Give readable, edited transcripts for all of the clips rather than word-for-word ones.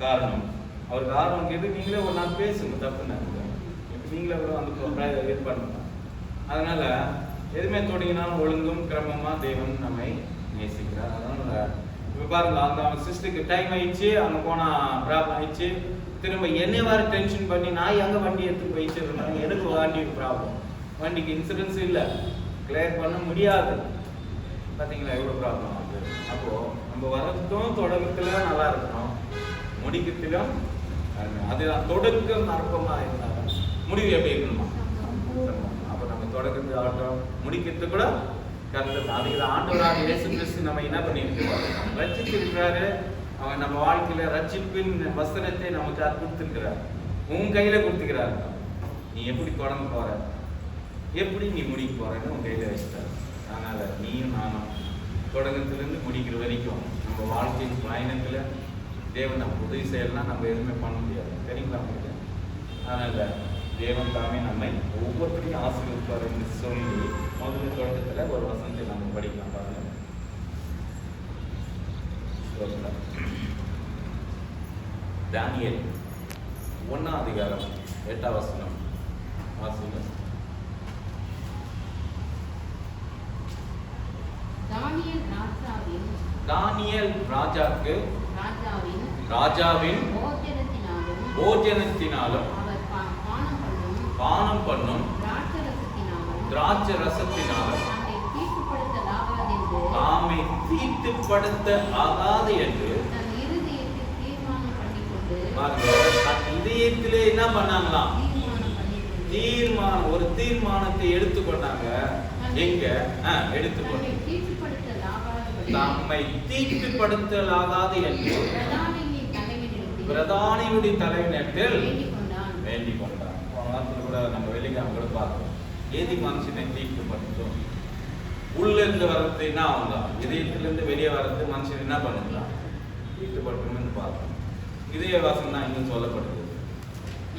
காரணம். அவருக்கு ஆர்வம் கேட்டு நீங்களே ஒரு நாள் பேசுங்க, தப்புன்னு இப்போ நீங்களே கூட வந்து இது பண்ணலாம். அதனால எதுவுமே தொடங்கினாலும் ஒழுங்கும் கிரமமா தேவன் நம்மை நேசிக்கிறார். அதனால இப்போ பாருங்க, அந்த அவன் சிஸ்டருக்கு டைம் ஆயிடுச்சு, அங்கே போனால் ப்ராப்ளம் ஆயிடுச்சு, திரும்ப என்னை வேறு டென்ஷன் பண்ணி நான் எங்கே வண்டி எடுத்து போயிச்சிருந்தேன், எனக்கு வண்டி ப்ராப்ளம், வண்டிக்கு இன்சூரன்ஸ் இல்லை, கிளியர் பண்ண முடியாது. பார்த்தீங்களா எவ்வளோ ப்ராப்ளம் ஆகுது. அப்போது நம்ம வரதும் தொடக்கத்தில் நல்லா இருக்கணும், முடிக்கிறதுலும் அதுதான். தொடக்கம் நற்பமாக இருந்தாலும் முடிவு எப்படி இருக்கணுமா? அப்போ நம்ம தொடக்கத்து ஆகட்டும், முடிக்கிறது கூட கருத்து. அதுக்கு ஆண்டவராக இயேசு கிறிஸ்து நம்ம என்ன பண்ணியிருக்கிறோம், ரட்சித்திருக்கிறாரு. அவன் நம்ம வாழ்க்கையில ரட்சிப்பின் வசனத்தை நமக்கு கொடுத்துருக்கிறார், உன் கையில கொடுத்துக்கிறாரு. நீ எப்படி தொடங்க போற, எப்படி நீ முடிக்க போறன்னு உன் கையில வச்சுட்டாரு. அதனால நீயும் நானும் தொடக்கத்திலிருந்து முடிக்கிற வரைக்கும் நம்ம வாழ்க்கையின் பயணத்துல தேவன் நம்ம உதவி செய்யலாம், நம்ம எதுவுமே பண்ண முடியாது. சரிங்களா உங்களுக்கு? அதனால தேவன் தாமே நம்மை ஒவ்வொருத்தரையும் ஆசீர்வதிப்பார் என்று சொல்லி முதல் தொடக்கத்துல ஒரு வசனத்தை நம்ம படிக்கலாம் பாருங்க. தானியேல் 1ஆம் அதிகாரம் 8ஆம் வசனம் வாசிங்க. தானியேல் ராஜாவின் போஜனத்தினாலும் பானம் பண்ணும் திராட்சை ரசத்தினாலும் தாமை தீட்டுப்படுத்த ஆகாது என்று இதயத்திலே என்ன பண்ணாங்களாம்? ஒரு தீர்மானத்தை எடுத்துக்கொண்டாங்க. எங்க எடுத்துக்கொண்டு நம்மை தீட்டுப்படுத்தலாகாது என்று பிரதானியுடைய தலைவனிடத்தில் வேண்டிக் கொண்டார். கூட நம்ம வெளிக்காம கூட பார்க்கிறோம். ஏதி மனுஷனை தீட்டுப்படுத்தும். உள்ள இருந்து வர்றது என்ன ஆகுங்க, இதயத்திலிருந்து வெளியே வர்றது மனுஷன் என்ன பண்ணுங்களா? தீட்டுப்படுத்தும்னு பார்க்கணும். இதய வாசம் தான் இன்னும் சொல்லப்படுது.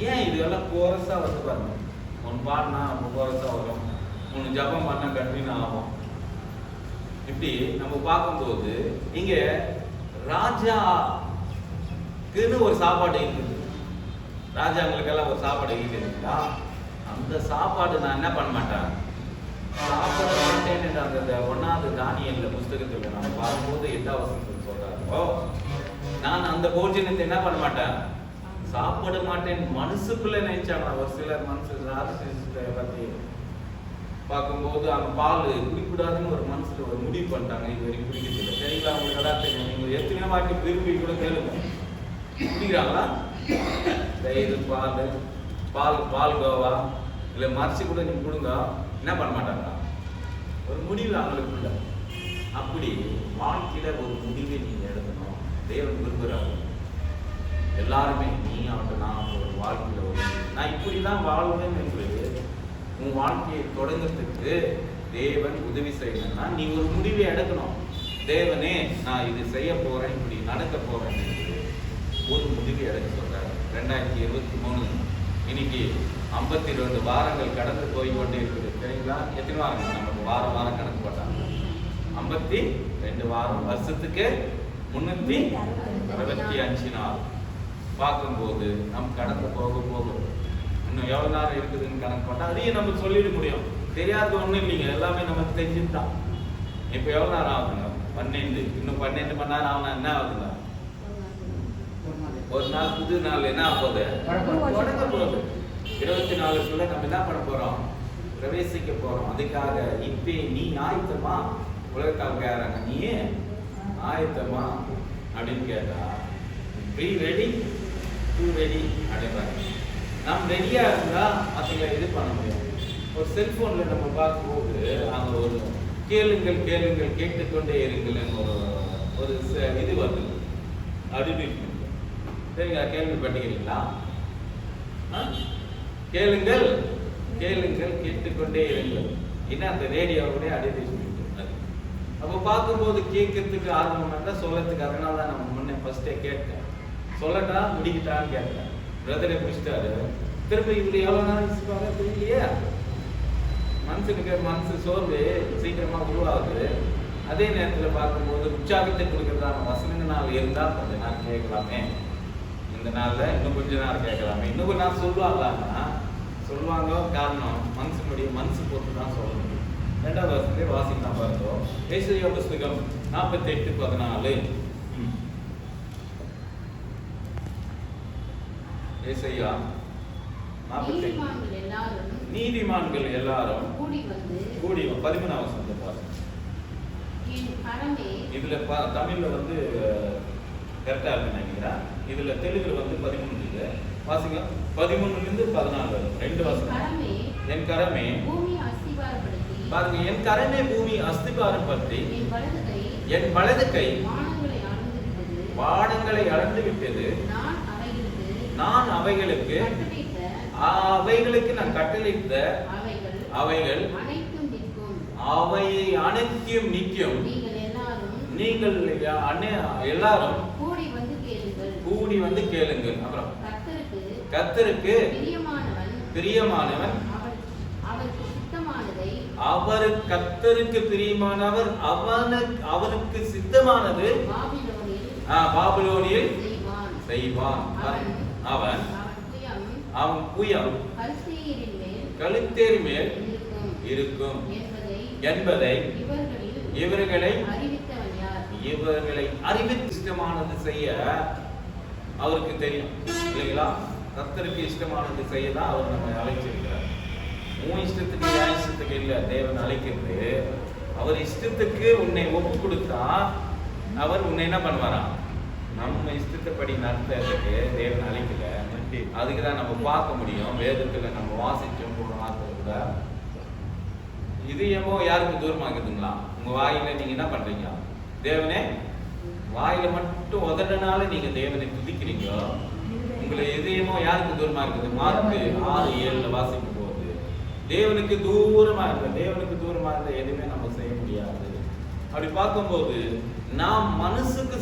ஏன் இதெல்லாம் கோரஸா வந்து பாருங்க, ஒன்று பாடினா நம்ம கோரஸா வரும், ஒன்று ஜபம் பண்ணா கண்டினியூ ஆகும். இப்படி நம்ம பார்க்கும்போது இங்க ராஜாக்குன்னு ஒரு சாப்பாடு இருக்குது. ராஜாங்களுக்கெல்லாம் ஒரு சாப்பாடு இருக்குங்களா? அந்த சாப்பாடு நான் என்ன பண்ண மாட்டேன், சாப்பிட மாட்டேன் என்று அந்த 1ஆவது தானியேல் புஸ்தகத்தில் நம்ம பார்க்கும்போது 8ஆம் வசனத்தில் சொல்றாரோ, நான் அந்த போஜனத்தை என்ன பண்ண மாட்டேன், சாப்பிட மாட்டேன் மனசுக்குள்ள நினைச்சாங்க. ஒரு சிலர் மனசு பத்தி பார்க்கும்போது அந்த பால் குடிக்கூடாதுன்னு ஒரு மனசுல ஒரு முடிவு பண்ணிட்டாங்க. இது வரைக்கும் குடிக்கிறது. சரிங்களா? உங்களுக்கு எல்லாம் தெரியும். நீங்க எத்தனை வாட்டி விரும்பி கூட கேளுங்க, குடிக்கிறாங்களா? தயிர் பால் கோவா இல்லை மறைச்சி கூட நீங்க கொடுங்க, என்ன பண்ண மாட்டாங்க, ஒரு முடிவு அவங்களுக்குள்ள. அப்படி வாழ்க்கையில ஒரு முடிவை நீங்க எடுக்கணும். தேவன் விரும்புகிறார். எல்லாருமே நீ ஆகட்டும், நான் ஒரு வாழ்க்கையில ஒரு நான் இப்படிதான் வாழ்வேன் என்று உன் வாழ்க்கையை தொடங்கிறதுக்கு தேவன் உதவி செய்யணும்னா நீ ஒரு முடிவை எடுக்கணும். தேவனே நான் இது செய்ய போறேன், இப்படி நடக்க போறேன் என்று ஒரு முடிவை எடுக்க சொல்றாரு. 2023 இன்னைக்கு 52 வாரங்கள் கடந்து போய் கொண்டே இருக்குது. சரிங்களா? எத்தனை வாரங்கள் நமக்கு வாரம் கணக்கு போட்டாங்க? 52 வாரம். வருஷத்துக்கு 365 நாள். பார்க்கும்போது நம்ம கடந்து போகும் இன்னும் எவ்வளவு நேரம் இருக்குதுன்னு கணக்கு போட்டா அதையும் நம்ம சொல்லிட முடியும். தெரியாத ஒண்ணும் இல்லைங்க, எல்லாமே நமக்கு தெரிஞ்சுதான். இப்ப எவ்வளவு நேரம் ஆகுதுங்க? 12. இன்னும் 12 மணி நேரம் ஆகுனா என்ன ஆகுதுங்க? ஒரு நாள் புது நாள் என்ன ஆகுது? தொடங்க போகுது. 24க்குள்ள நம்ம என்ன பண்ண போறோம்? பிரவேசிக்க போறோம். அதுக்காக இப்பே நீ ஆயத்தமா? உலகத்தால் கேட்கறாங்க, நீ ஆயத்தமா அப்படின்னு கேட்டா பி ரெடி டு ரெடி அப்படின்றாங்க. நாம் ரெடியா இருந்தா அதுல இது பண்ண முடியும். ஒரு செல்போன்ல நம்ம பார்க்கும்போது அங்க ஒரு கேளுங்கள் கேட்டுக்கொண்டே இருங்கள் ஒரு இது வருது. அப்படின்னு சரிங்களா? கேள்விப்பட்டீங்களா? கேளுங்கள் கேட்டுக்கொண்டே இருங்கள். ஏன்னா அந்த ரேடியோவுடைய அடிதேசம். அப்போ பார்க்கும்போது கேட்கறதுக்கு ஆர்வம் இருந்தால் சொல்லறதுக்கு. அதனால தான் நம்ம முன்னே ஃபர்ஸ்டே கேட்டேன், சொல்லட்டா முடிக்கிட்டான்னு கேட்டேன். பிரதரை பிடிச்சிட்டாரு. திரும்ப இவரு எவ்வளோ நேரம் வச்சுப்பாங்க தெரியலையே. மனசு சோர்வு சீக்கிரமா உருவாகுது. அதே நேரத்தில் பார்க்கும்போது உற்சாகத்தை கொடுக்கறதான வசனங்கள் இருந்தால் கொஞ்சம் நான் கேட்கலாமே இந்த நாளில் இன்னும் கொஞ்ச நேரம் கேட்கலாமே, இன்னும் கொஞ்ச நேரம் சொல்லுவாங்களான்னா சொல்லுவாங்க. காரணம் மனசு பொறுத்து தான் சொல்ல முடியும். 2வது வருஷத்துலேயே வாசிக்கலாம் பாருங்க. ஏசாயா புஸ்தகம் 48:14. ஏசாயா 48. நீதிமான்கள் எல்லாரும் கூடி 13வது வசனத்தை பாருங்க. இதுல தமிழ்ல வந்து கரெக்டா இருக்கு நினைக்கிறேன். இதுல தெலுங்குல வந்து 13 இருக்கு. வாசிங்க 13லிருந்து 14 வரை 2 வசனம். என் கரமே பாருங்க, என் கரமே பூமி அஸ்திபாரப்படுத்தி என் வலது கை வானங்களை அளந்து விட்டது. நான் அவைகளுக்கு நான் கட்டளையிட்ட அவைகள் அவை அனைத்தையும் நிற்கும். நீங்கள் எல்லாரும் கூடி வந்து கேளுங்கள். அப்புறம் கர்த்தருக்கு பிரியமானவன் அவர் கர்த்தருக்கு பிரியமானவர் அவருக்கு சித்தமானது பாபிலோனில் செய்வான். அவன் புயம் கழுத்தேர் மேல் இருக்கும் என்பதை இவர்களை அறிவித்து இஷ்டமானது செய்ய அவருக்கு தெரியும் இல்லைங்களா? கர்த்தருக்கு இஷ்டமானது செய்ய தான் அவர் நம்ம அழைச்சிருக்கிறார். உன் இஷ்டத்துக்கு என் இஷ்டத்துக்கு இல்லை தேவன் அழைக்கிறது. அவர் இஷ்டத்துக்கு உன்னை ஒப்பு கொடுத்தா அவர் உன்னை என்ன பண்ணுவாராம்? நம்ம இஷ்டத்தைப்படி நடத்துறதுக்கு தேவன் அழைக்கல. அதுக்குதான் நம்ம பார்க்க முடியும். வேதத்துல நம்ம வாசிச்சோம் போன வார்த்தை கூட. இதயமோ யாருக்கு தூரமா இருக்குதுங்களா? உங்க வாயில நீங்க என்ன பண்றீங்க? தேவனே வாயில மட்டும் உதறனால நீங்க தேவனை துதிக்கிறீங்க. உங்களை இதயமோ யாருக்கு தூரமா இருக்குது? மார்க்கு 6:7 வாசிக்கும் போது தேவனுக்கு தூரமா இருக்கு. தேவனுக்கு தூரமா இருந்த எதுவுமே நம்ம செய்ய முடியாது. அப்படி பார்க்கும்போது நாம் மனசுக்கு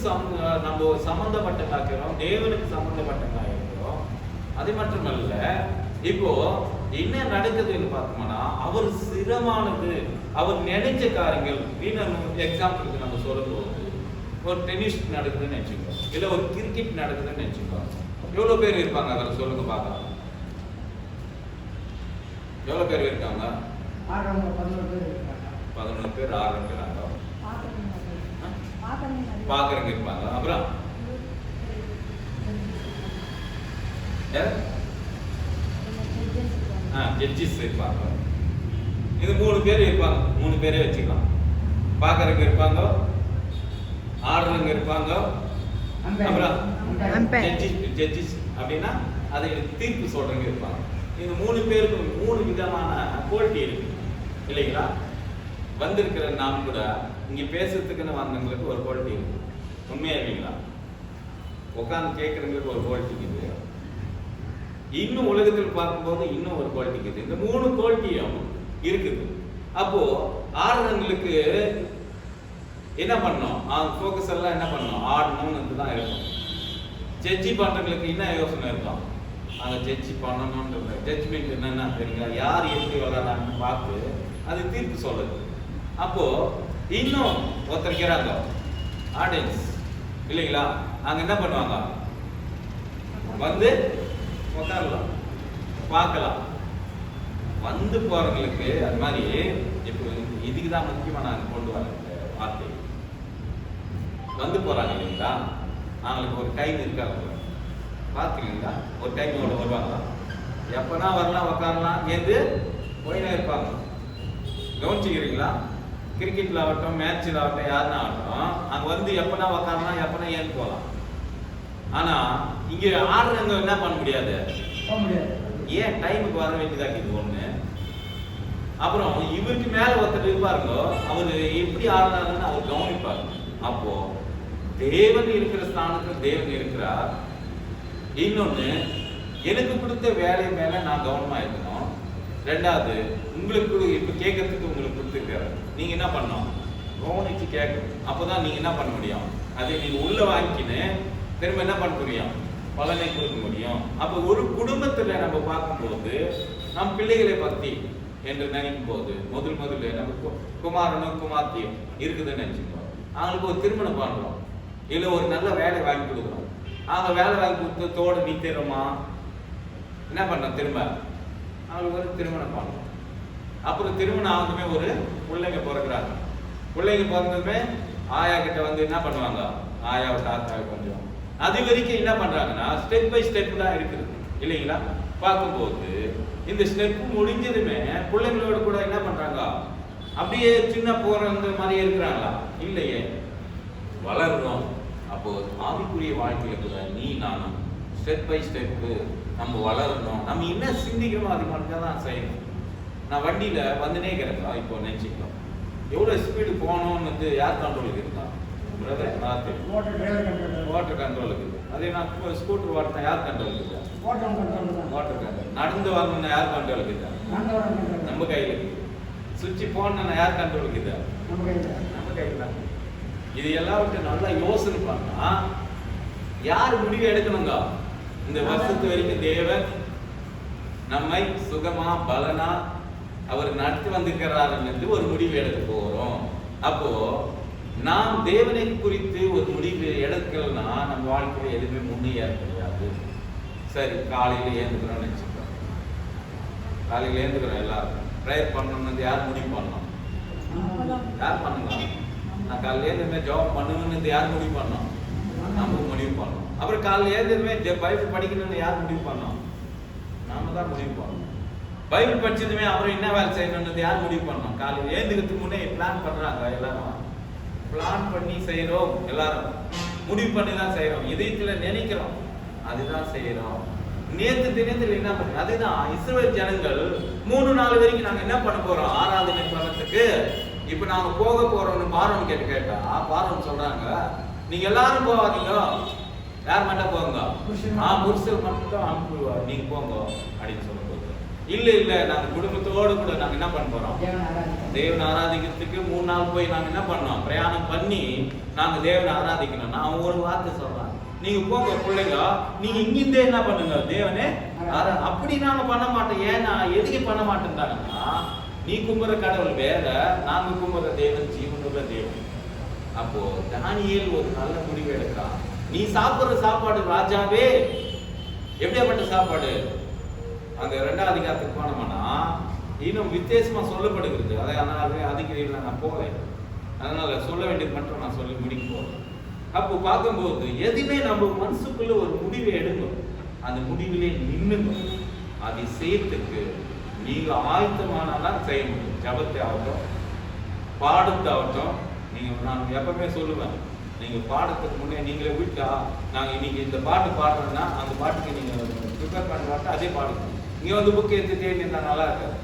நம்ம சம்பந்தப்பட்டதாக்கிறோம், தேவனுக்கு சம்பந்தப்பட்டதா இருக்கிறோம். அது மட்டுமல்ல, இப்போ என்ன நடக்குதுன்னு பார்த்தோம்னா அவர் சிரமானது அவர் நினைச்ச காரியங்கள். எக்ஸாம்பிளுக்கு நம்ம சொல்லும் போது ஒரு டென்னிஸ் நடக்குதுன்னு வச்சுக்கோ, இல்ல ஒரு கிரிக்கெட் நடக்குதுன்னு வச்சுக்கோ, எவ்வளவு பேர் இருப்பாங்க அதில் சொல்லுங்க பார்க்கலாம். எவ்வளவு பேர் இருக்காங்க? 11 பேர் ஆரம்பிக்கிறாங்க. பாக்குறவங்க இருப்பாங்க. அப்புறம் ஜட்ஜஸ் இருப்பாங்க. இது 3 பேர் இருப்பாங்க. 3 பேரே வச்சுக்கலாம். பாக்குறவங்க இருப்பாங்க, ஆடுறவங்க இருப்பாங்க, அப்புறம் ஜட்ஜஸ் அப்படின்னா அதை தீர்ப்பு சொல்றவங்க இருப்பாங்க. இந்த 3 பேருக்கு 3 விதமான குவாலிட்டி இருக்கு இல்லைங்களா? வந்திருக்கிற நாம் கூட இங்க பேசுறதுக்குன்னு வந்தவங்களுக்கு ஒரு குவாலிட்டி இருக்கு. உண்மையா இல்லைங்களா? உட்காந்து கேட்கறவங்களுக்கு ஒரு குவாலிட்டி இருக்குது. இன்னும் உலகத்தில் பார்க்கும்போது இன்னும் ஒரு குவாலிட்டி இருக்குது. இந்த 3 குவாலிட்டியும் இருக்குது. அப்போ ஆடுறவங்களுக்கு என்ன பண்ணணும்? ஃபோக்கஸ் எல்லாம் என்ன பண்ணணும்? ஆடணும்னு தான் இருக்கும். ஜட்ஜி பண்றவங்களுக்கு என்ன யோசனை இருக்கும்? அந்த ஜட்ஜி பண்ணணும்ன்ற ஜட்ஜ்மெண்ட் என்னன்னா தெரியுங்களா? யார் எப்படி வளர்றாங்கன்னு பார்த்து அது தீர்ப்பு சொல்லுது. அப்போ இன்னும் ஒருத்தருக்கிறாங்க ஆடியன்ஸ் இல்லைங்களா? அங்க என்ன பண்ணுவாங்க? வந்து உட்காரலாம், பார்க்கலாம். வந்து போறவங்களுக்கு அது மாதிரி இப்போ இதுக்குதான் முக்கியமா நான் கொண்டு வரேன் வார்த்தை. வந்து போறாங்க இல்லைங்களா? அவங்களுக்கு ஒரு டைம் இருக்காங்க பார்த்துக்கீங்களா? ஒரு டைம் ஒன்று வருவாங்க. எப்பனா வரலாம், உட்காரலாம், ஏந்து போயினா இருப்பாங்க. கவனிச்சுக்கிறீங்களா? கிரிக்கெட்ல ஆகட்டும், மேட்ச்ல ஆகட்டும், யாருன்னா ஆகட்டும், அங்க வந்து எப்பனா உட்காரலாம், எப்பனா ஏந்து போகலாம். ஆனா இங்க ஆடுறவங்க என்ன பண்ண முடியாது? ஏன் டைமுக்கு வர வேண்டியதாக இது ஒண்ணு. அப்புறம் இவருக்கு மேல ஒருத்தர் இருப்பாருங்க, அவரு எப்படி ஆடுறாருன்னு அவர் கவனிப்பாரு. அப்போ தேவன் இருக்கிற ஸ்தானத்துல தேவன் இருக்கிறார். இன்னொன்னு, எனக்கு கொடுத்த வேலை மேல நான் கவனமா இருக்கணும். 2வது, உங்களுக்கு இப்ப கேட்கறதுக்கு உங்களுக்கு கொடுத்துருக்காரு, நீங்க என்ன பண்ணணும்? கவனிச்சு கேட்கணும். அப்பதான் நீங்க என்ன பண்ண முடியும்? அதை நீங்க உள்ள வாங்கிக்கின்னு திரும்ப என்ன பண்ண முடியும்? பலனை கொடுக்க முடியும். அப்ப ஒரு குடும்பத்துல நம்ம பார்க்கும்போது நம் பிள்ளைகளை பத்தி என்று நினைக்கும் போது முதல்ல நம்ம குமாரனும் குமார்த்தியும் இருக்குதுன்னு நினைச்சுக்கோம். அவங்களுக்கு ஒரு திருமணம் பண்றோம், இல்ல ஒரு நல்ல வேலை வாங்கி கொடுக்குறோம், அவங்க வேலை வாங்கி கொடுத்து தோடு நிற்கிறோமா என்ன பண்ணோம், திரும்ப அவங்களுக்கு ஒரு திருமணம் பண்ணணும். அப்புறம் திருமணம் ஆகுதுமே ஒரு பிள்ளைங்க பிறகுறாங்க. பிள்ளைங்க பிறந்ததுமே ஆயா கிட்ட வந்து என்ன பண்ணுவாங்க, ஆயாவை தாத்தாவை கொஞ்சம் அது வரைக்கும் என்ன பண்றாங்கன்னா ஸ்டெப் பை ஸ்டெப் தான் இருக்குது இல்லைங்களா. பார்க்கும்போது இந்த ஸ்டெப் முடிஞ்சதுமே பிள்ளைங்களோட கூட என்ன பண்றாங்க, அப்படியே சின்ன போறது மாதிரி இருக்கிறாங்களா, இல்லையே, வளர்றோம். அப்போ ஆவிக்குரிய வாழ்க்கையில கூட நீ நானும் ஸ்டெப் பை ஸ்டெப்பு நம்ம வளரணும். நம்ம என்ன சிந்திக்கிறோமோ அது மட்டும் தான் செய்யணும். நான் வண்டியில வந்துனே இருக்கிறேங்களா, இப்போ நினைச்சுக்கலாம் எவ்வளவு ஸ்பீடு போகணும்னு யார் கண்ட்ரோலுக்கு இருக்கா, வாட்டர் கண்ட்ரோலுக்கு. அதே நான் ஸ்கூட்டர் ஓட்டினா யார் கண்ட்ரோலுக்கு இருக்கா, வாட்டர் கண்ட்ரோல். நடந்து வரணும்னா யார் கண்ட்ரோலுக்கு இருக்கா, நம்ம கையில இருக்கு. சுவிட்ச் போனா யார் கண்ட்ரோலுக்கு இருக்கா, நம்ம கையில தான். இது எல்லாவற்றையும் நல்லா யோசனை பண்ணா யார் முடிவு எடுக்கணுங்க, இந்த வருஷத்து வரைக்கும் தேவன் நம்மை சுகமா பலனா அவர் நடத்தி வந்திருக்கிறாரு ஒரு முடிவு எடுக்க போறோம். அப்போ நாம் தேவனை குறித்து ஒரு முடிவு எடுக்கலன்னா நம்ம வாழ்க்கையில எதுவுமே முன்னேற முடியாது. சரி, காலையில ஏந்துக்கிறோம்னு நினைச்சுக்கிறோம். காலையில ஏந்துக்கிறோம், எல்லாரும் ப்ரேயர் பண்ணணும்னு யார் முடிவு பண்ணோம், யார் பண்ணுங்க. நான் காலையில ஏந்துமே ஜாப் பண்ணணும்னு யார் முடிவு பண்ணோம், நம்ம முடிவு பண்ணோம். அப்புறம் காலையில ஏந்துமே பைபிள் படிக்கணும்னு யார் முடிவு பண்ணோம், நாம தான் முடிவு பண்ணோம். பைபிள் படிச்சதுமே அப்புறம் என்ன வேலை செய்யணும்னு யார் முடிவு பண்ணோம், காலையில் ஏந்துக்கிறதுக்கு முன்னே பிளான் பண்றாங்க. எல்லாரும் பிளான் பண்ணி செய்யறோம், எல்லாரும் முடிவு பண்ணி தான் செய்யறோம், இதயத்துல நினைக்கிறோம், அதுதான் செய்யறோம். நேற்று தினத்தில் என்ன பண்ண, அதுதான் இஸ்ரவேல் ஜனங்கள் 3 நாள் வரைக்கும் நாங்க என்ன பண்ண போறோம், ஆராதனை பண்ணத்துக்கு. இப்ப நாங்க போக போறோம்னு பாரோன் கேட்டா பாரோன் சொல்றாங்க, நீங்க எல்லாரும் போவாதீங்க, யார் மட்டும் போங்க, புருஷர் மட்டும் அனுப்புவார், நீங்க போங்க அப்படின்னு சொல்லும்போது, இல்ல இல்ல நாங்க குடும்பத்தோடு கூட நாங்க என்ன பண்ண போறோம், தேவனை ஆராதிக்கிறதுக்கு 3 நாள் போய் நாங்க என்ன பண்ணோம், பிரயாணம் பண்ணி நாங்க தேவனை ஆராதிக்கணும். நான் ஒரு வார்த்தை சொல்றேன், நீங்க போங்க பிள்ளைங்க, நீங்க இங்கிருந்தே என்ன பண்ணுங்க, தேவனே அப்படி நாங்க பண்ண மாட்டோம். ஏன்னா எதுக்கு பண்ண மாட்டேன்டாங்கன்னா, நீ கும்புற கடவுள் வேற, நாங்க கும்புற தேவன் ஜீவனுள்ள தேவன். அப்போ தானியேல் ஒரு நல்ல முடிவு எடுக்கிறான். நீ சாப்பிடுற சாப்பாடு ராஜாவே எப்படியாப்பட்ட சாப்பாடு, அந்த 2ஆம் அதிகாரத்துக்கு போனோம்னா இன்னும் வித்தியாசமா சொல்லப்படுகிறது. அதனால அதிக நான் போகல, அதனால சொல்ல வேண்டியது மட்டும் நான் சொல்லி முடிக்க போறேன். அப்போ பார்க்கும்போது எதுவுமே நம்ம மனசுக்குள்ள ஒரு முடிவை எடுக்கும், அந்த முடிவிலே நின்னுங்க. அதை செய்யறதுக்கு நீங்க ஆயத்தமானாதான் செய்ய முடியும். ஜபத்தை ஆகட்டும், பாடத்தை ஆகட்டும். நீங்க நான் எப்பவுமே சொல்லுவேன், நீங்க பாடத்துக்கு முன்னே நீங்களே வீட்டா நாங்க இன்னைக்கு இந்த பாட்டு பாடுறோம்னா அந்த பாட்டுக்கு நீங்க ப்ரிப்பேர் பண்ண பாட்டு அதே பாடுங்க. இங்க வந்து புக் எடுத்துட்டே இருந்தா நல்லா இருக்காது.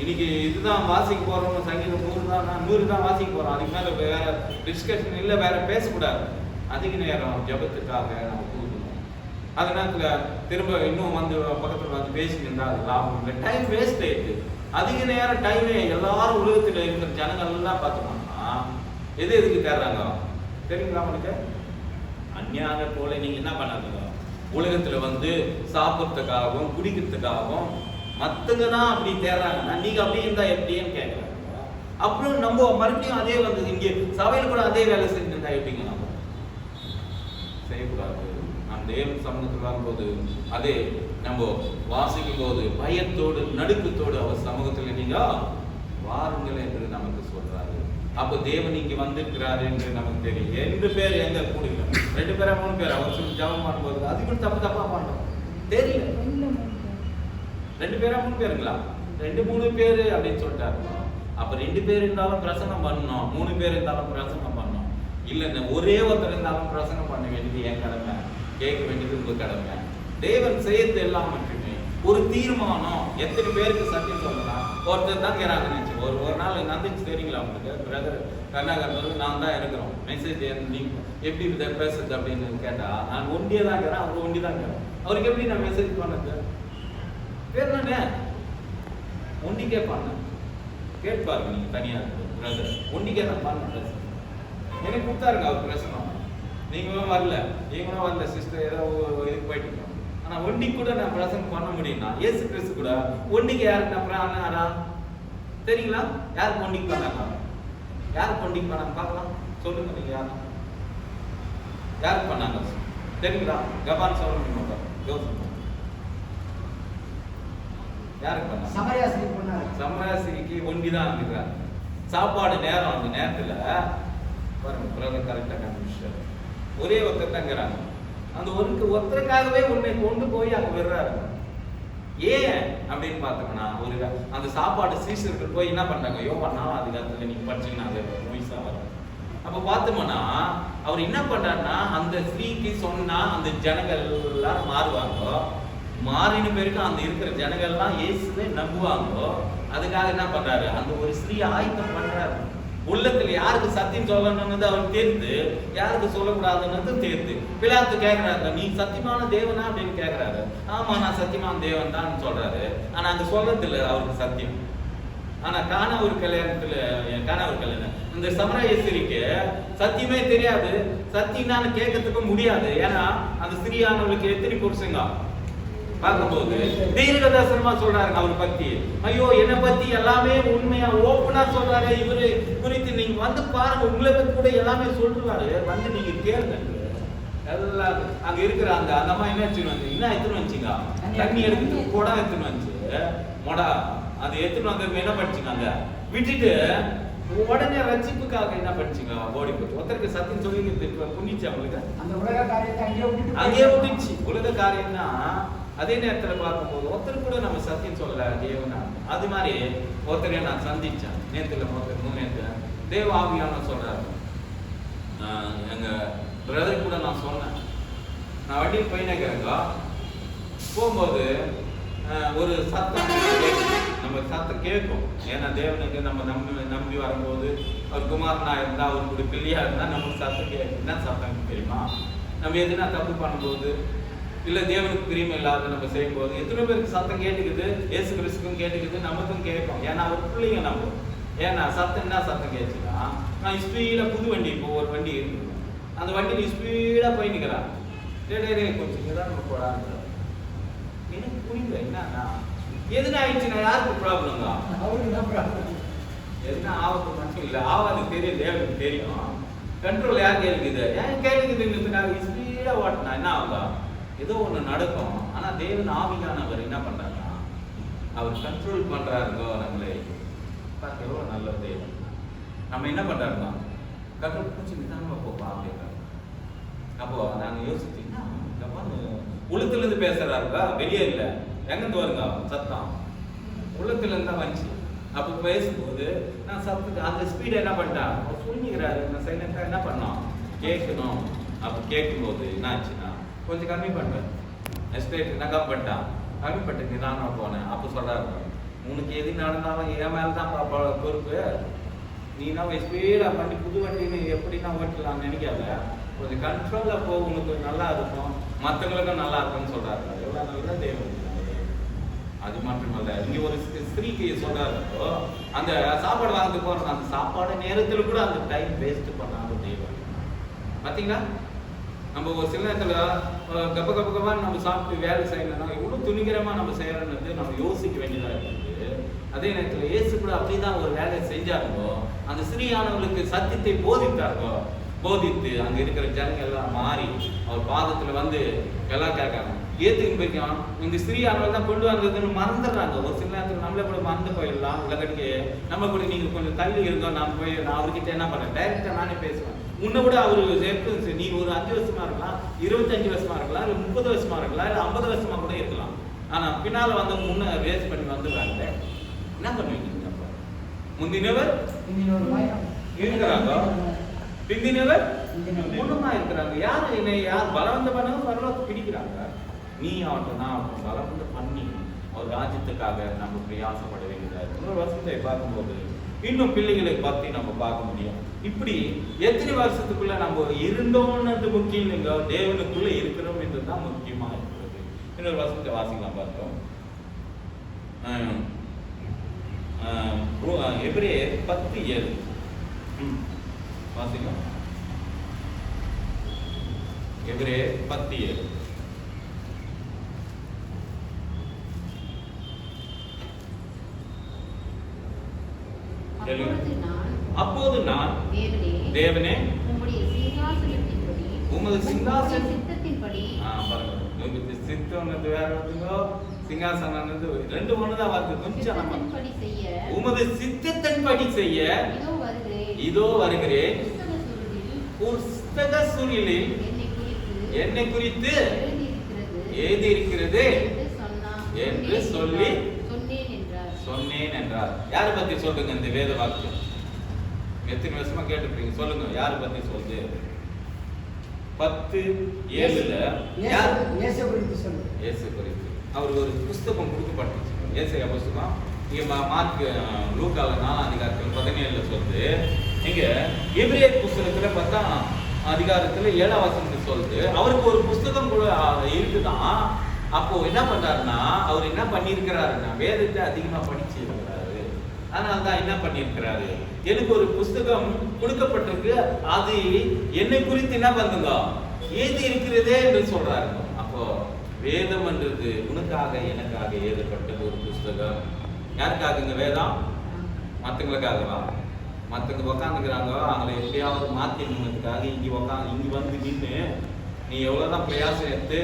இன்னைக்கு இதுதான் வாசிக்க போறோம், சங்கீதம் 100 தான் வாசிக்க போறோம், அதுக்கு மேல வேற டிஸ்கஷன் இல்லை, வேற பேசக்கூடாது. அதிக நேரம் ஜபத்துக்காக நம்ம கூடணும். அந்த நேரத்துல திரும்ப இன்னும் வந்து பக்கத்துல வந்து பேசிக்கிட்டா அது லாபம் இல்லை, டைம் வேஸ்ட் ஆயிடுது. அதிக நேரம் டைமே எல்லாரும் உலகத்துல இருக்கிற ஜனங்கள் எல்லாம் பார்த்தோம்னா எதுக்கு தேடுறாங்க தெரியுங்களா உங்களுக்கு? அந்நியாக போல நீங்க என்ன பண்ணாதீங்க, உலகத்துல வந்து சாப்பிட்றதுக்காகவும் குடிக்கிறதுக்காகவும் மத்தவங்க தான் அப்படி தேடுறாங்கன்னா நீங்க அப்படி இருந்தா எப்படின்னு கேட்கறாங்க. அப்புறம் நம்ம மறுபடியும் அதே வந்து இங்கே சபையில கூட அதே வேலை செஞ்சுருந்தா எப்படிங்க? நம்ம செய்யக்கூடாது. நாம் தேவன் சமூகத்தில் வரும்போது அதே நம்ம வாசிக்கும் போது பயத்தோடு நடுக்கத்தோடு அவர் சமூகத்தில் நீங்க வாருங்கள் என்று நமக்கு சொல்றாரு. அப்போ தேவன் இங்க வந்திருக்கிறாரு என்று நமக்கு தெரியும். 2 பேர் எங்க கூடுங்க, 2 பேரா 3 பேர் அவர் சொல்லி ஜபம் பண்ணும்போது அது கூட தப்பா பண்றோம் தெரியல. 2 பேரா 3 பேருங்களா? 2-3 பேரு அப்படின்னு சொல்லிட்டாரு. அப்ப 2 பேர் இருந்தாலும் பிரசங்கம் பண்ணணும், 3 பேர் இருந்தாலும் பிரசங்கம் பண்ணணும். இல்ல ஒரே ஒருத்தர் இருந்தாலும் பிரசங்கம் பண்ண வேண்டியது என் கடமை, கேட்க வேண்டியது உங்க கடமை. தேவன் செய்யறது எல்லாம் மட்டுமே ஒரு தீர்மானம். எத்தனை பேருக்கு சத்தியம் சொல்லலாம்? ஒருத்தர் தான் கேட்கிறாங்க. ஒரு நாள் நந்திச்சு தெரியுங்களா உங்களுக்கு? பிரதர் கர்நாகர் நான் தான் இருக்கிறோம், மெசேஜ் நீங்க எப்படி பேசுறது அப்படின்னு கேட்டா நான் ஒண்டியே தான் இருக்கிறேன், அவர் ஒண்டி தான் இருக்கிறோம். அவருக்கு எப்படி நான் மெசேஜ் பண்ணது? பேர் தானே ஒண்டிக்கே பண்ண கேட்பாருங்க. நீங்க தனியா பிரதர் ஒண்டிக்கே நான் பண்ண எனக்கு கொடுத்தாருங்க அவர் பிரசனம். நீங்களும் வரல, நீங்களும் வரல சிஸ்டர், ஏதோ இதுக்கு போயிட்டு இருக்கோம். ஆனா ஒண்டிக்கு கூட நான் பிரசங்கம் பண்ண முடியும்னா இயேசு கிறிஸ்து கூட ஒண்டிக்கு யாருக்கு நம்புறாங்க தெரியுங்களா? யாருக்கு ஒண்டிக்கு பண்ணாங்க? யாருக்கு ஒண்டிக்கு பண்ணாங்க பார்க்கலாம் சொல்லுங்க. நீங்க யாரும் யாருக்கு பண்ணாங்க தெரியுங்களா? கபான் சொல்லுங்க, யோசனை யாருக்கு பண்ணாங்க? சமராசிரிக்கு ஒண்டிதான் இருக்கிறாங்க. சாப்பாடு நேரம், அந்த நேரத்துல பாருங்க பிரதர் கரெக்டா கண்டுபிடிச்சாரு. ஒரே ஒருத்தர் தங்குறாங்க. அந்த ஒருத்தருக்காகவே உன்னை கொண்டு போய் அங்க விடுறாரு. ஏன் அப்படின்னு பார்த்தோம்னா, ஒரு அந்த சாப்பாடு சீசர்கள் போய் என்ன பண்றாங்க? யோவான் 4 அதிகாரத்துல நீங்க படிச்சீங்கன்னா அது மொய்சா வரும். அப்ப பார்த்தோம்னா அவர் என்ன பண்றாருன்னா, அந்த ஸ்திரீக்கு சொன்னா அந்த ஜனங்கள் எல்லாம் மாறுவாங்க. மாறின பேருக்கு அந்த இருக்கிற ஜனங்கள் எல்லாம் இயேசுவை நம்புவாங்க. அதுக்காக என்ன பண்றாரு? அந்த ஒரு ஸ்திரீ ஆயத்தம் பண்றாரு. உள்ளத்துல யாருக்கு சத்தியம் சொல்லணும்னு அவருக்கு தெரிந்து, யாருக்கு சொல்லக்கூடாதுன்னு தெரிந்து. பிலாத்து கேட்கிறாரு, நீ சத்தியமான தேவனா அப்படின்னு கேட்கிறாரு. ஆமா, நான் சத்தியமான தேவன் தான் சொல்றாரு. ஆனா அந்த சொல்லத்துல அவருக்கு சத்தியம். ஆனா காணவர் கல்யாணம் இந்த சமராயஸ்திரிக்கு சத்தியமே தெரியாது. சத்தியம்னு கேட்கறதுக்கு முடியாது. ஏன்னா அந்த ஸ்திரீயானவளுக்கு எத்தனை புருஷங்க பார்க்கும்போது தீர்க்க தரிசனமா சொல்றாரு அவர் பத்தி. ஐயோ, என்னை பத்தி எல்லாமே உண்மையா ஓப்பனா சொல்றாரு. இவரு குறித்து நீங்க வந்து பாருங்க, உங்களை பத்தி கூட எல்லாமே சொல்றாரு. வந்து நீங்க கேளுங்க. எல்லாம் அங்க இருக்கிற அந்த அம்மா என்ன எடுத்துன்னு வந்துச்சுங்க, தண்ணி எடுத்து குடம் எடுத்துன்னு வந்துச்சு. மொடா அது எடுத்துன்னு வந்து என்ன படிச்சுங்க, அங்க விட்டுட்டு உடனே ரட்சிப்புக்காக என்ன படிச்சுங்க, ஓடி போச்சு. ஒருத்தருக்கு சத்தியம் சொல்லி புண்ணிச்சு அவங்களுக்கு அந்த உலக காரியத்தை அங்கேயே விட்டுச்சு. உலக காரியம்னா அதே நேரத்துல பார்க்கும்போது ஒருத்தர் கூட நம்ம சத்தியம் சொல்லல தேவனா. அது மாதிரி ஒருத்தரைய நான் சந்திச்சேன் நேற்று தேவ ஆவியான சொல்றாரு. எங்க பிரதர் கூட நான் சொன்னேன், நான் வண்டியில் போயினேங்க போகும்போது ஒரு சத்தம் நம்ம சத்தம் கேட்கும். ஏன்னா தேவனுக்கு நம்ம நம்பி வரும்போது அவர் குமாரனா இருந்தா, அவருக்கு பிள்ளையா இருந்தா நமக்கு சத்தம் கேட்கும். என்ன சத்தம் தெரியுமா? நம்ம எதுனா தப்பு பண்ணும்போது, இல்ல தேவனுக்கு பிரியம் இல்லாத நம்ம செய்யும்போது எத்தனை பேருக்கு சத்தம் கேட்டுக்குது? இயேசு கிறிஸ்துக்கும் கேட்டுக்குது, நமக்கும் கேட்கும். ஏன்னா அவர் பிள்ளைங்க நம்ம. ஏன்னா சத்தம் என்ன சத்தம் கேட்டுச்சுன்னா, நான் ஸ்பீடா புது வண்டி, இப்போ ஒரு வண்டி இருக்கு, அந்த வண்டியில் ஸ்பீடா போய் நிற்கிறான். கொஞ்சம் தான் நம்ம போடாது. எனக்கு புரியல என்னன்னா எதுனா ஆயிடுச்சுன்னா யாருக்கு ப்ராப்ளம் தான்? அவருக்கு தான் ப்ராப்ளம். எதுனா ஆபத்து மட்டும் இல்லை, ஆவாது தெரியும், தேவனுக்கு தெரியும். கண்ட்ரோல் யார் கேள்விக்குது? ஏன் கேள்விக்குதுன்றதுக்காக ஸ்பீடா ஓட்டினா என்ன ஆகுதா? ஏதோ ஒன்று நடக்கும். ஆனா தேவன் ஆவியானவர் என்ன பண்றாருன்னா, அவர் கண்ட்ரோல் பண்றாருங்கோ நம்மளை. பார்க்க எவ்வளவு நல்ல தேவன். நம்ம என்ன பண்றாருன்னா கண்ட்ரோல் கொஞ்சம் நிதானமா போப்பா அப்படின்றாரு. அப்போ நாங்க யோசிச்சீங்கன்னா, உள்ளத்துல இருந்து பேசுறாருக்கா, வெளியே இல்லை. எங்கிருந்து வருங்க சத்தம்? உள்ளத்துல இருந்து தான் வந்துச்சு. அப்போ பேசும்போது நான் சத்தத்துக்கு அந்த ஸ்பீடை என்ன பண்ணிட்டேன், அவர் சொல்லிக்கிறாரு. நான் சைலண்டா என்ன பண்ணோம், கேட்கணும். அப்போ கேட்கும்போது என்ன ஆச்சுன்னா கொஞ்சம் கம்மி பண்ணுறேன். எஸ்டேட் என்ன பண்ணிட்டான், கம்மி பண்ணிட்டு நான் போனேன். அப்போ சொல்றாரு, உனக்கு எது நடந்தாலும் என் மேலே தான் பொறுப்பு. நீனா ஸ்பீடாக பண்ணி புது வண்டின்னு எப்படின்னா ஓட்டலாம்னு நினைக்காத. கொஞ்சம் கண்ட்ரோலில் போ, உனக்கு நல்லா இருக்கும், மற்றவங்களுக்கும் நல்லா இருக்கும்னு சொல்றாரு. எவ்வளோ நல்ல தேவன். அது மட்டுமல்ல, இங்கே ஒரு ஸ்திரீக்கு சொல்றாரு, அந்த சாப்பாடு வாங்கி போறோம், அந்த சாப்பாடு நேரத்தில் கூட அந்த டைம் வேஸ்ட் பண்ணாத தேவன். பார்த்தீங்களா? நம்ம ஒரு சில நேரத்தில் கப்ப நம்ம சாப்பிட்டு வேலை செய்யணும்னா எவ்வளோ துணிகரமாக நம்ம செய்யறோன்னு நம்ம யோசிக்க வேண்டியதாக இருக்குது. அதே நேரத்தில் இயேசு கூட அப்படிதான் ஒரு வேலையை செஞ்சாருங்கோ. அந்த ஸ்திரீயானவர்களுக்கு சத்தியத்தை போதித்தாருங்கோ. போதித்து அங்கே இருக்கிற ஜனங்கள் எல்லாம் மாறி அவர் பாதத்தில் வந்து எல்லாம் கேட்காங்க, ஏத்துக்கு போய்க்கலாம். இந்த ஸ்திரீயானவர்கள் தான் கொண்டு வந்ததுன்னு மறந்துடுறாங்க. ஒரு சில நேரத்தில் நம்மளே கூட மறந்து போயிடலாம். இல்லைக்கடிக்கு நம்ம கூட நீங்கள் கொஞ்சம் தள்ளி இருந்தோம், நான் அவர்கிட்ட என்ன பண்ணேன், டைரக்டாக நானே பேசுவேன். முன்ன கூட அவரு சேர்த்து நீ ஒரு 5 வருஷமா இருக்கலாம், 25 வருஷமா இருக்கலாம், இல்லை 30 வருஷமா இருக்கலாம், இல்லை 50 வருஷமா கூட இருக்கலாம். ஆனா பின்னால வந்து முன்ன ரேஸ் பண்ணி வந்துடுறாங்க. என்ன பண்ணுவீங்க? முந்தினவர் இருக்கிறாங்க, பிந்தினவர் முன்னமா இருக்கிறாங்க. யார் என்னை யார் பலவந்த பண்ணாலும் பரவாயில்ல பிடிக்கிறாங்க. நீ ஆகட்டும் நான் ஆகட்டும் பலவந்த பண்ணி அவர் ராஜ்யத்துக்காக நம்ம பிரயாசப்பட வேண்டியதாக. இன்னொரு வருஷத்தை பார்க்கும்போது இன்னும் பிள்ளைகளை பற்றி நம்ம பார்க்க முடியும். இப்படி எத்தனை வருஷத்துக்குள்ள நம்ம இருந்தோம்னு முக்கியம் இல்லைங்க, தேவனுக்குள்ள இருக்கிறோம் என்றுதான் முக்கியமா இருக்கிறது. இன்னொரு வருஷத்தை வாசிக்கலாம் பார்த்தோம். எபிரேயர் 10:7 வாசிக்கலாம். எபிரேயர் 10:7. அப்போது நான் தேவனே உமது சிங்காசனம் சித்தத்தின்படி பாருங்க, சித்தம் வேற ஒன்றுங்கோ, சிங்காசனம் ரெண்டு ஒண்ணுதான் வருது. கொஞ்சம் நம்ம உமது சித்தத்தின்படி செய்ய இதோ வருகிறேன். புஸ்தக சுருளில் என்னை குறித்து எழுதி இருக்கிறது என்று சொல்லி சொன்னேன் என்றார். யாரை பத்தி சொல்லுங்க இந்த வேத வாக்கியம்? எத்தனை வருஷமா கேட்டுருப்பீங்க, சொல்லுங்க யாரை பத்தி சொல்லுது? 10:7 இயேசு குறித்து அவருக்கு ஒரு புஸ்தகம் கொடுக்கப்பட்டுச்சு. ஏசாயா புஸ்தகம் இங்க மார்க் லூக்கால 4:17 சொல்லுது. இங்க எபிரேயர் புஸ்தகத்துல 10 அதிகாரத்துல 7 வசனத்துல சொல்லுது அவருக்கு ஒரு புஸ்தகம் கூட இருக்குதான். அப்போ என்ன பண்றாருன்னா, அவர் என்ன பண்ணியிருக்கிறாருன்னா வேதத்தை அதிகமா படிச்சு இருக்கிறாரு. அதனாலதான் என்ன பண்ணியிருக்கிறாரு, எனக்கு ஒரு புஸ்தகம் கொடுக்கப்பட்டிருக்கு, அது என்னை குறித்து என்ன பண்ணுங்க ஏதி இருக்கிறதே என்று சொல்றாரு. அப்போ வேதம் என்றது உனக்காக எனக்காக எழுதப்பட்ட ஒரு புஸ்தகம். யாருக்காக இந்த வேதம்? மற்றவங்களுக்காகவா? மற்றவங்க உக்காந்துக்கிறாங்க, அவங்களை எப்படியாவது மாற்றினதுக்காக இங்கே வந்து நின்று நீ எவ்வளோதான் பிரயாசம் எடுத்து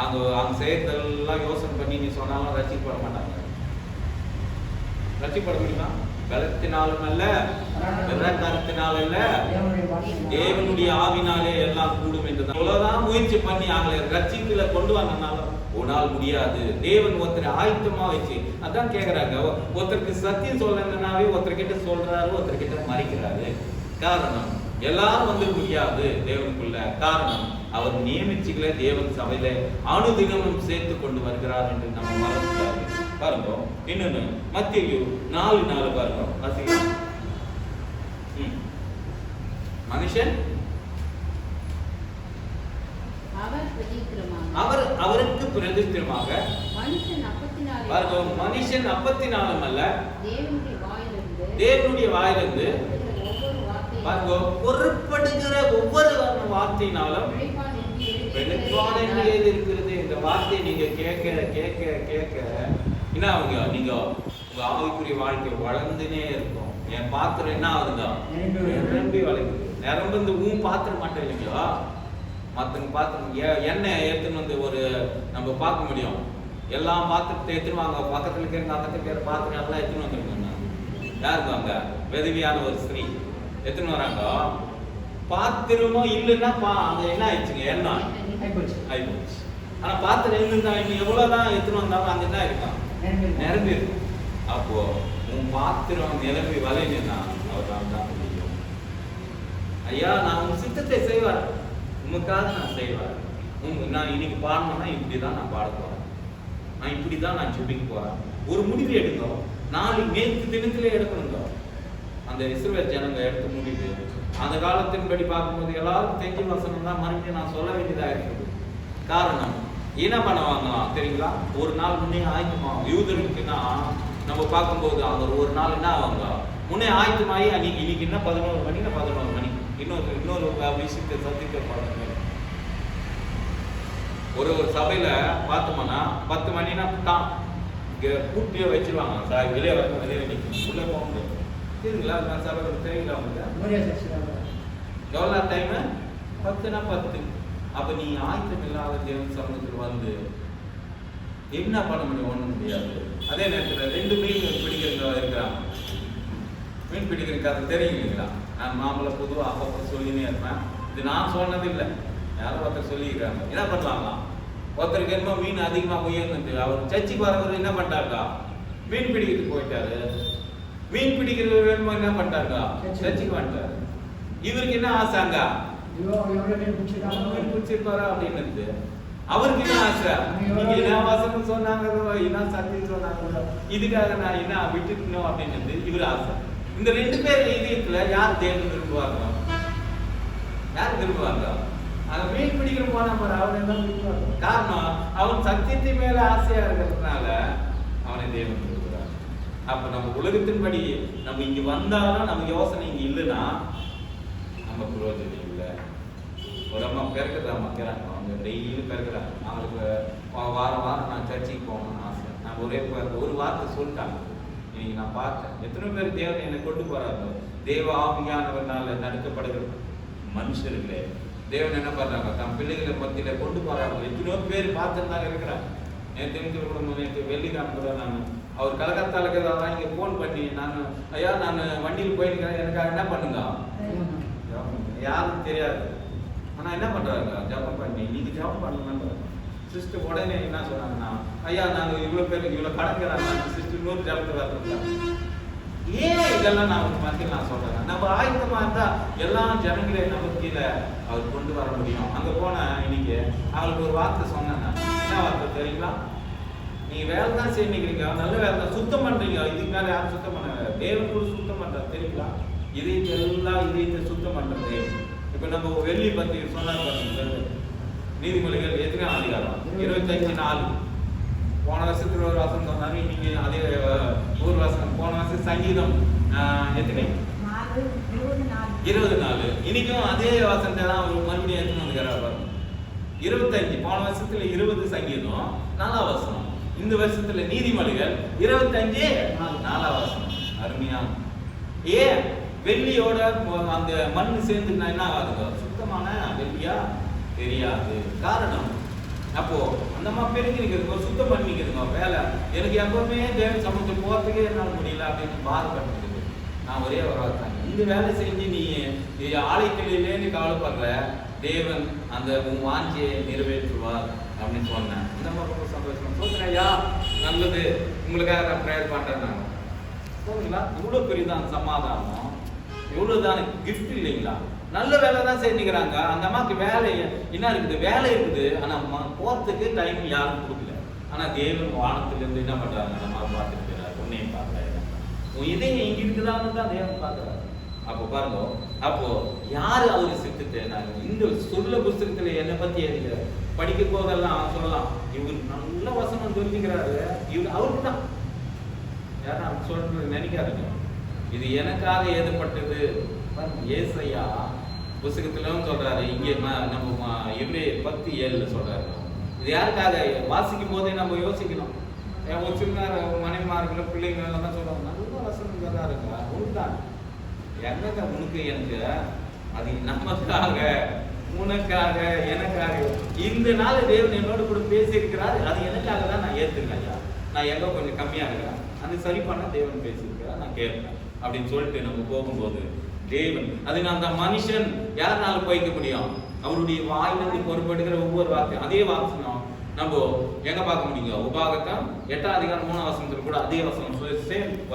அவங்க செய்யறதெல்லாம் யோசனை பண்ணி நீ சொன்னாலும் ரசிக்கப்பட மாட்டாங்க. ரசிக்கப்பட முடியுமா? பலத்தினாலும் அல்ல, கருத்தினாலும் அல்ல, தேவனுடைய ஆவினாலே எல்லாம் கூடும் என்று எவ்வளவுதான் முயற்சி பண்ணி அவங்களை ரட்சிப்புல கொண்டு வந்தனாலும் உன்னால் முடியாது. தேவன் ஒருத்தரை ஆயத்தமா வச்சு அதான் கேக்குறாங்க. ஒருத்தருக்கு சத்தியம் சொல்லணும்னாவே ஒருத்தர்கிட்ட சொல்றாரு, ஒருத்தர்கிட்ட மறைக்கிறாரு. காரணம் எல்லாரும் வந்து முடியாது தேவனுக்குள்ள. காரணம் அவர் நியமிச்சுகளை தேவன் சபையில அனுதினமும் சேர்த்து கொண்டு வருகிறார் என்று நம்ம மறந்துட்டாரு. பாருங்க இன்னொன்னு மத்தேயு 4:4 பாருங்க. மனுஷன் அவருக்கு பிரதித்திரமாக மனுஷன் அப்பத்தினாலும் அல்ல தேவனுடைய வாயிலிருந்து பொறுப்படுகிற ஒவ்வொரு வார்த்தையினாலும் இருக்கிறது. இந்த வார்த்தையை நீங்க கேட்க கேட்க கேட்க என்ன ஆகுங்க, நீங்க உங்க ஆவிக்குரிய வாழ்க்கை வளர்ந்துனே இருக்கும். என் பாத்திரம் என்ன ஆகுதுங்க, நிரம்பி வளர்க்குது. நிரம்பு உன் பாத்திரம் மட்டும் இல்லைங்களா, மற்றவங்க பாத்திரம் எண்ணெய் ஏற்றுன்னு வந்து ஒரு நம்ம பார்க்க முடியும். எல்லா பாத்திரத்தை எடுத்துன்னு வாங்க, பக்கத்துல இருக்கிற அக்கத்துல இருக்கிற பாத்திரம் எல்லாம் எடுத்துன்னு வந்துருங்க. யாருக்கு அங்க விதவியான ஒரு ஸ்திரீ எடுத்துன்னு வராங்க, பாத்திரமும் இல்லைன்னா அங்க என்ன ஆயிடுச்சுங்க, எண்ணெய் ஆயிப்போச்சு. ஆனா பாத்திரம் இருந்தா இன்னும் எவ்வளவுதான் எடுத்துன்னு வந்தாலும் அங்க என்ன இருக்கான், நிரம்பி இருக்கும். அப்போ உன் பாத்திரம் நிரம்பி வளைஞ்சுன்னா அவர் தான் முடியும். ஐயா நான் உன் சித்தத்தை செய்வார், உனக்காக நான் செய்வார். நான் இன்னைக்கு பாடணும்னா இப்படிதான் நான் பாட போறேன், நான் இப்படிதான் நான் ஜெபிக்க போறேன். ஒரு முடிவு எடுங்க, நாளைக்கு நேற்று தினத்திலே எடுக்கணுங்க. அந்த இஸ்ரவேல் ஜனங்க எடுத்த முடிவு அந்த காலத்தின்படி பார்க்கும்போது எல்லாரும் தெரிஞ்ச வசனம் தான் மறுபடியும் நான் சொல்ல வேண்டியதா இருக்குது. காரணம் என்ன பண்ணுவாங்களாம் தெரியுங்களா, ஒரு நாள் முன்னே ஆயத்தமாகும். யூதர்களுக்குன்னா நம்ம பார்க்கும்போது அவங்க ஒரு நாள் என்ன ஆவாங்க, முன்னே ஆயத்தமாகி இன்னைக்கு என்ன 11 மணினா 11 மணி இன்னொரு விஷயத்தை சந்திக்க பாருங்க. ஒரு சபையில பார்த்தோம்னா 10 மணினா தான் கூட்டியே வச்சிருவாங்க. வெளியே வரணும், வெளியே நிற்கணும், உள்ளே போக முடியும். தெரியுங்களா சபை தெரியுங்களா உங்களுக்கு எவ்வளோ டைம்? 10னா 10. அப்ப நீ ஆயத்தம் இல்லாத தேவன் சமூகத்தில் வந்து என்ன பண்ண முடியும்? ஒண்ணும் முடியாது. அதே நேரத்தில் 2 மீன் பிடிக்கிறவங்க இருக்கிறாங்க. மீன் பிடிக்கிற கதை தெரியுங்களா? நான் மாமலை பொதுவாக அப்பப்போ சொல்லினே இருப்பேன். இது நான் சொன்னது இல்லை, யாரும் ஒருத்தர் சொல்லியிருக்காங்க. என்ன பண்ணுவாங்களாம், ஒருத்தருக்கு என்னமோ மீன் அதிகமாக உயர்ந்து அவர் சர்ச்சைக்கு வரவர் என்ன பண்ணிட்டாருக்கா, மீன் பிடிக்கிறதுக்கு போயிட்டாரு. மீன் பிடிக்கிறது வேணுமோ என்ன பண்ணிட்டாருக்கா, சர்ச்சைக்கு வந்துட்டாரு. இவருக்கு என்ன ஆசாங்க, பிடிச்சிருப்பாரா அப்படின்னு. அவருக்கு என்ன ஆசை, நீங்க என்ன வாசனம் சொன்னாங்களோ என்ன சத்தியம் சொன்னாங்களோ இதுக்காக நான் என்ன விட்டுக்கணும் அப்படின்னு இவர் ஆசை. இந்த 2 பேர் இதயத்துல யார் தேர்ந்து விரும்புவாங்க, யார் விரும்புவாங்க? அந்த மீன் பிடிக்கிற போனா அவனை தான் விரும்புவாங்க. காரணம் அவன் சத்தியத்தை மேல ஆசையா இருக்கிறதுனால அவனை தேவன் விரும்புகிறார். அப்ப நம்ம உலகத்தின்படி நம்ம இங்க வந்தாலும் நம்ம யோசனை இங்க இல்லைன்னா நம்ம புரோஜனம் இல்லை. ஒரு அம்மா பிறகுறாங்க, அவங்க டெய்லி பிறகுறாங்க. அவங்களுக்கு வாரம் நான் சர்ச்சைக்கு போகணும்னு ஆசை. நான் ஒரு வார்த்தை சொல்லிட்டாங்க. இன்னைக்கு நான் பார்த்தேன் எத்தனை பேர் தேவன் என்னை கொண்டு போறாங்க. தேவ ஆவியானவர்னால நடக்கப்படுகிற மனுஷர்களே தேவன் என்ன பண்றாங்க, தம் பிள்ளைகளை மத்தியில கொண்டு போறாங்க. எத்தனையோ பேர் பார்த்துருந்தாங்க இருக்கிறாங்க. நேற்று குடும்பம் நேற்று வெள்ளிக்கிழமை கூட நான் அவர் கலகத்தால இருக்கிறதா இங்கே ஃபோன் பண்ணி நான் ஐயா நான் வண்டியில் போயிருக்கிறேன், எனக்கு என்ன பண்ணுங்க யாருக்கும் தெரியாது. ஆனால் என்ன பண்ணுறாங்க, ஜபம் பண்ணி நீங்க ஜபம் பண்ணுங்க. சிஸ்டர் உடனே என்ன சொன்னாங்கன்னா, ஐயா நாங்கள் இவ்வளோ பேருக்கு இவ்வளோ கடங்கிறாங்க, சிஸ்டர் இன்னொரு ஜபத்தை வரணும். ஏன் இதெல்லாம் நான் ஒரு மத்தியில் நான் சொல்றேன், நம்ம ஆயுதமா இருந்தா எல்லா ஜனங்களையும் நம்ம கீழே அவர் கொண்டு வர முடியும். அங்க போன இன்னைக்கு அவளுக்கு ஒரு வார்த்தை சொன்னேன். என்ன வார்த்தை தெரியுங்களா? நீங்க வேலை தான் செய்யறீங்க, நல்ல வேலை தான், சுத்தம் பண்றீங்க. இதுக்கு மேல யாரும் சுத்தம் பண்ண, தேவன் கூட சுத்தம் பண்றாரு தெரியுங்களா? இதயத்தை சுத்தம் பண்றது. இப்ப நம்ம வெள்ளி பத்தி சொன்னார், நீதிமொழிகள் எத்தனை அதிகாரம் 25:4. போன வருஷத்துல ஒரு வசனம் சொன்னாரு, இன்னைக்கு அதே ஒரு வசனம். போன வருஷம் சங்கீதம் எத்தனை 24. இன்னைக்கும் அதே வசனத்தை தான் அவர் மறுபடியும் எடுத்துன்னு வந்துக்கிறார். 25. போன வருஷத்துல 20 சங்கீதம் 4ஆம் வசனம். இந்த வருஷத்துல நீதிமொழிகள் 25:4ஆம் வசனம். அருமையா. ஏன் வெள்ளியோட அந்த மண் சேர்ந்துனா என்ன ஆகுது? சுத்தமான வெள்ளியா தெரியாது. காரணம் அப்போ அந்த அம்மா பெருங்கிருக்குதுங்க, சுத்தம் பண்ணிக்கிறதுங்க வேலை. எனக்கு எப்பவுமே தேவன் சமைச்சு போறதுக்கே என்னால் முடியல அப்படின்னு பாதுகாட்டுறது. நான் ஒரே ஒரு இந்த வேலை செஞ்சு நீ ஆலைக்கிளையிலேன்னு கவலைப்படுற, தேவன் அந்த உன் வாஞ்சியை நிறைவேற்றுவார் அப்படின்னு சொன்னேன். இந்த மாதிரி ரொம்ப சந்தோஷம். சொல்றேன் ஐயா, நல்லது, உங்களுக்காக நான் ப்ரேயர் பண்றேன். நாங்கள் போங்களா, இவ்வளோ பெரியதான் சமாதானம், இவ்வளோதான கிஃப்ட் இல்லைங்களா? நல்ல வேலை தான் செஞ்சுக்கிறாங்க. அந்த அம்மாவுக்கு வேலை என்ன இருக்குது? வேலை இருக்குது, ஆனால் போறதுக்கு டைம் யாரும் கொடுக்கல. ஆனால் தேவன் வானத்திலிருந்து என்ன பண்றாங்க, அந்த அம்மா பார்த்துட்டு போயிறாரு. உன்னையும் பார்க்கல, உன் இதயம் இங்க இருக்குதான்னு தான் தேவன் பார்க்கறாரு. அப்போ பாருங்க, அப்போ யாரு அவரு சித்தத்தை இந்த சொல்ல புஸ்தகத்துல என்னை பத்தி படிக்க போதெல்லாம் சொல்லலாம், இவர் நல்ல வசனம் தெரிஞ்சுக்கிறாரு, இவர் அவருக்கு தான் யாரும் சொல்றது நினைக்காதுங்க. இது எனக்காக எழுதப்பட்டது. ஏசையா புஸ்தகத்திலும் சொல்றாரு, இங்கே நம்ம எபிரேயர் 10:7 சொல்றாரு. இது யாருக்காக வாசிக்கும் போதே நம்ம யோசிக்கணும். ஒரு சின்ன மனைவிமார்கள் பிள்ளைங்க எல்லாம் சொல்றாங்க, நல்ல வசனம் தான் இருக்கா, உனக்குதான் என்னங்க உனக்கு எனக்கு, அது நமக்காக உனக்காக எனக்காக. இந்த நாள் தேவன் என்னோட கூட பேசியிருக்கிறார், அது எனக்காக தான் நான் ஏற்றுக்கிறேன். ஐயா நான் எங்க கொஞ்சம் கம்மியா இருக்கிறேன், அது சரி பண்ண தேவன் பேசியிருக்கிறார், நான் கேட்கிறேன் அப்படின்னு சொல்லிட்டு நம்ம போகும்போது தேவன் அது அந்த மனுஷன் யாருனாலும் போய்க்க முடியும்? அவருடைய வாயிலிருந்து பொறுப்படுகிற ஒவ்வொரு வார்த்தையும். அதே வாசனம் நம்ம எங்க பார்க்க முடியுங்க? உபாகமம் 8ஆம் அதிகாரம் 3ஆம் வசனத்துல கூட அதே வசனம்